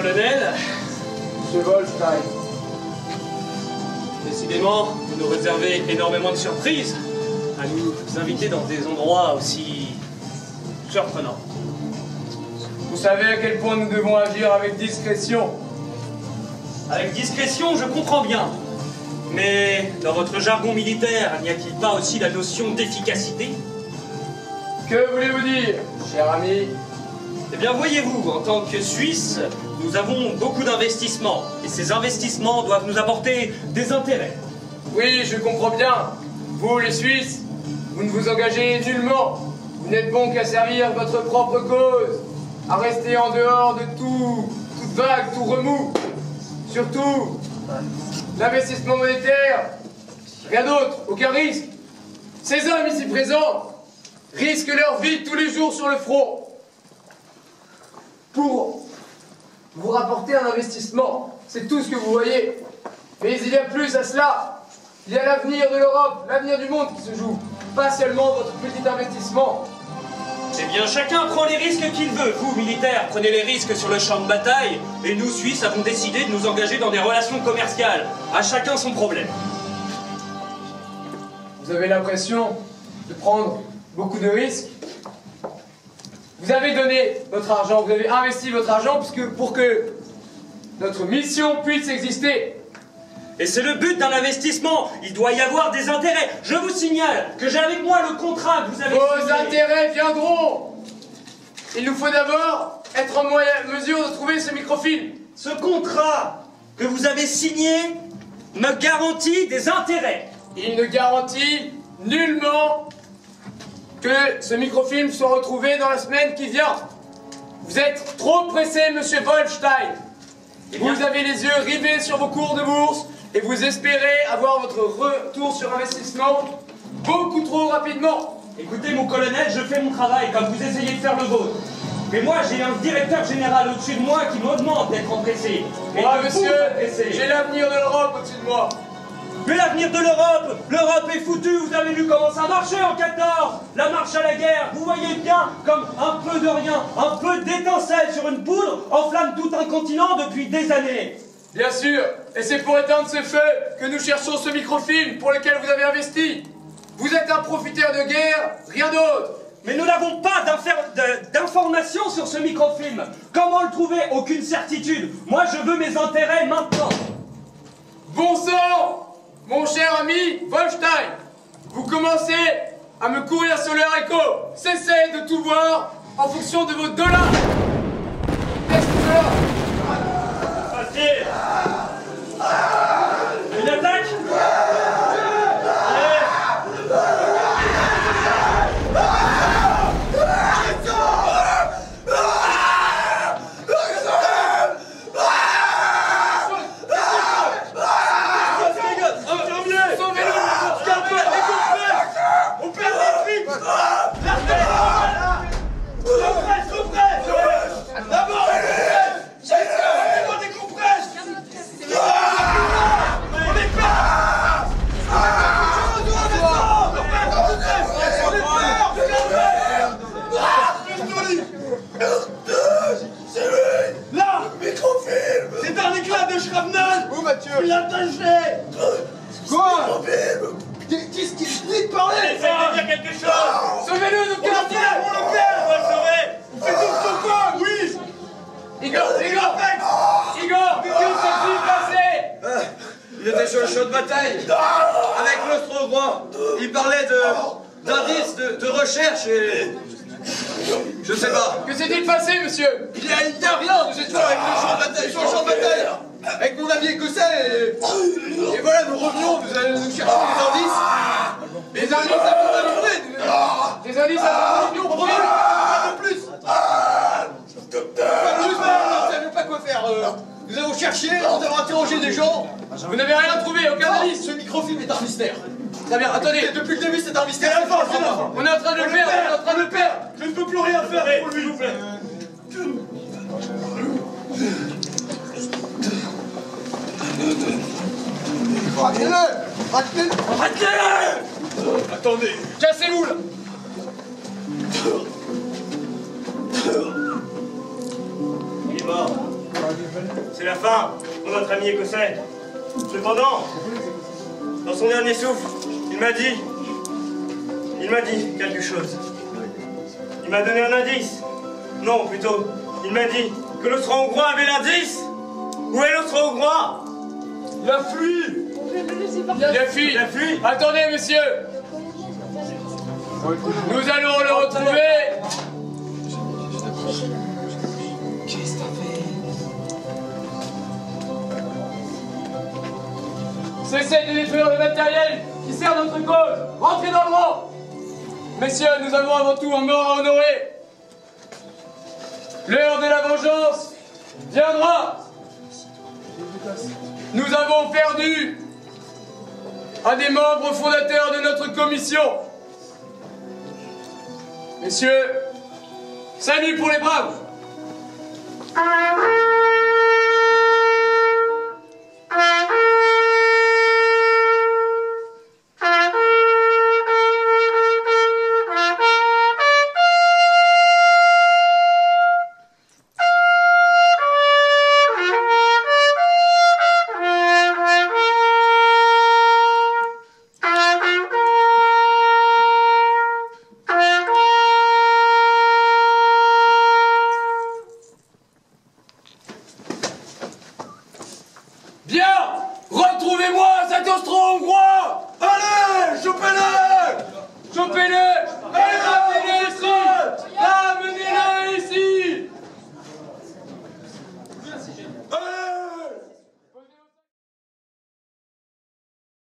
colonel. Monsieur Wolfstein. Décidément, vous nous réservez énormément de surprises à nous inviter dans des endroits aussi surprenants. Vous savez à quel point nous devons agir avec discrétion. Avec discrétion, je comprends bien. Mais dans votre jargon militaire, n'y a-t-il pas aussi la notion d'efficacité? Que voulez-vous dire, cher ami? Eh bien, voyez-vous, en tant que Suisse, nous avons beaucoup d'investissements. Et ces investissements doivent nous apporter des intérêts. Oui, je comprends bien. Vous, les Suisses, vous ne vous engagez nullement. Vous n'êtes bon qu'à servir votre propre cause, à rester en dehors de toute vague, tout remous. Surtout, l'investissement monétaire, rien d'autre, aucun risque. Ces hommes ici présents risquent leur vie tous les jours sur le front pour vous rapporter un investissement. C'est tout ce que vous voyez. Mais il y a plus à cela. Il y a l'avenir de l'Europe, l'avenir du monde qui se joue. Pas seulement votre petit investissement. Eh bien, chacun prend les risques qu'il veut. Vous, militaires, prenez les risques sur le champ de bataille. Et nous, Suisses, avons décidé de nous engager dans des relations commerciales. À chacun son problème. Vous avez l'impression de prendre beaucoup de risques. Vous avez donné votre argent, vous avez investi votre argent pour que notre mission puisse exister. Et c'est le but d'un investissement. Il doit y avoir des intérêts. Je vous signale que j'ai avec moi le contrat que vous avez Vos signé. intérêts viendront. Il nous faut d'abord être en mesure de trouver ce microfilm. Ce contrat que vous avez signé me garantit des intérêts. Il ne garantit nullement que ce microfilm soit retrouvé dans la semaine qui vient. Vous êtes trop pressé, monsieur Wolfstein. Vous avez les yeux rivés sur vos cours de bourse et vous espérez avoir votre retour sur investissement beaucoup trop rapidement. Écoutez, mon colonel, je fais mon travail comme vous essayez de faire le vôtre. Mais moi, j'ai un directeur général au-dessus de moi qui me demande d'être empressé. Et Moi, de monsieur, vous empresser. j'ai l'avenir de l'Europe au-dessus de moi. Mais l'avenir de l'Europe est foutue. Vous avez vu comment ça marchait en 14, la marche à la guerre. Vous voyez bien comme un peu de rien, un peu d'étincelle sur une poudre enflamme tout un continent depuis des années. Bien sûr, et c'est pour éteindre ce feu que nous cherchons ce microfilm pour lequel vous avez investi. Vous êtes un profiteur de guerre, rien d'autre. Mais nous n'avons pas d'informations sur ce microfilm. Comment le trouver? Aucune certitude. Moi, je veux mes intérêts maintenant. Bon sang! Mon cher ami Wolfstein, vous commencez à me courir sur leur écho. Cessez de tout voir en fonction de vos dollars. Qu'est-ce que cela? Facile. Une attaque? Qu'est-ce qu'il dit de parler? Essaye de dire quelque chose. Sauvez-le, nos caractères! On le perd, on va le sauver. Vous faites tout ce quoi? Oui. Igor, que s'est-il passé? Il était sur le champ de bataille avec l'Austro-Hongrois. Il parlait d'indices, de recherche et... Je sais pas. Que s'est-il passé, monsieur? Il y a rien, nous étions avec le champ de bataille, sur le champ de bataille, avec mon ami écossais, et voilà, nous revenions, nous allons nous chercher des indices. Des indices à combien de prix? Des indices à combien de millions? Pas de plus. Pas de plus, mais nous ne savions pas quoi faire. Nous avons cherché, nous avons interrogé des gens. Vous n'avez rien trouvé, aucun indice? Ce microfilm est un mystère. Très bien, attendez. Depuis le début, c'est un mystère. C'est la fin, c'est la fin. On est en train de le perdre, on est en train de le perdre. Je ne peux plus rien faire pour lui, s'il vous plaît. Arrêtez-le! Attendez! Cassez-vous, là. Il est mort. fin pour notre ami écossais. Cependant, dans son dernier souffle, il m'a dit quelque chose. Il m'a donné un indice. Non, plutôt, il m'a dit que l'Austro-Hongrois avait l'indice. Où est l'Austro-Hongrois? Il a fui. Il a fui. Attendez, messieurs. Nous allons le retrouver. Qu'est-ce que t'as fait? Cessez de détruire le matériel qui sert notre cause. Rentrez dans le rang. Messieurs, nous avons avant tout un mort à honorer. L'heure de la vengeance viendra. Nous avons perdu un des membres fondateurs de notre commission. Messieurs, salut pour les braves. Bien! Retrouvez-moi cet Austro-Hongrois! Allez, chopez-le! Chopez-le!